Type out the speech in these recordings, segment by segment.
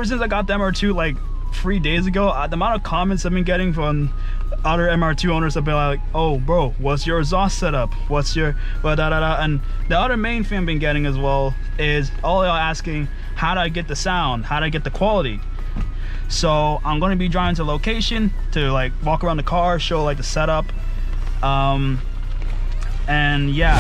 since I got the MR2 like 3 days ago, the amount of comments I've been getting from other MR2 owners have been like, oh bro, what's your exhaust setup, what's your and the other main thing I've been getting as well is all y'all asking, how do I get the sound, how do I get the quality? So I'm going to be driving to location to like walk around the car, show like the setup, and yeah.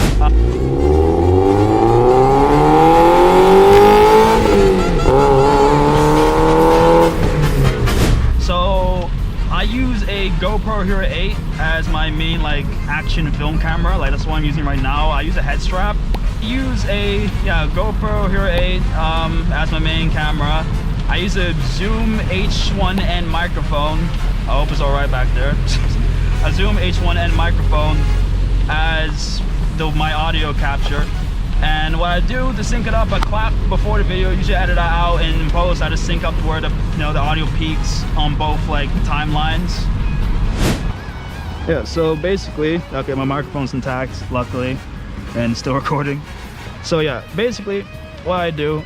So I use a GoPro Hero 8 as my main like action film camera. Like that's what I'm using right now. I use a head strap. Use a GoPro Hero 8 as my main camera. I use a Zoom H1N microphone. I hope it's all right back there. A Zoom H1N microphone as my audio capture. And what I do to sync it up, I clap before the video. Usually edit that out, and in post I just sync up to where the the audio peaks on both like timelines. Yeah, so basically, okay, my microphone's intact, luckily, and still recording. So yeah, basically what I do,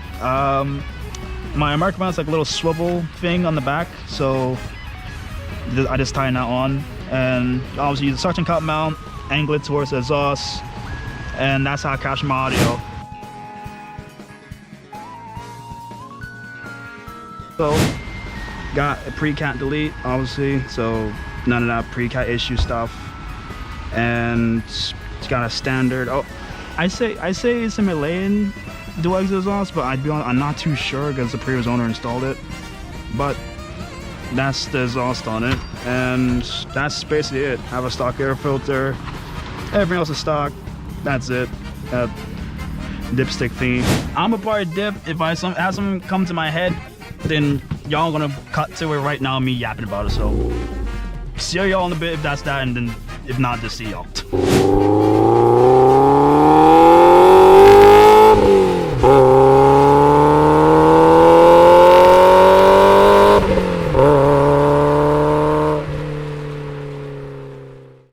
my microphone's like a little swivel thing on the back, so I just tighten that on, and obviously use a suction cup mount, angle it towards the exhaust, and that's how I capture my audio. So got a pre-cat delete, obviously, so none of that pre-cat issue stuff, and it's got a standard. Oh, I say it's a Malayan dual exit exhaust, but I'm not too sure because the previous owner installed it. But that's the exhaust on it, and that's basically it. I have a stock air filter, everything else is stock. That's it. Dipstick theme. I'm a part of dip. If I have something come to my head, then y'all gonna cut to it right now, me yapping about it. So see y'all in a bit if that's that, and then if not, just see y'all.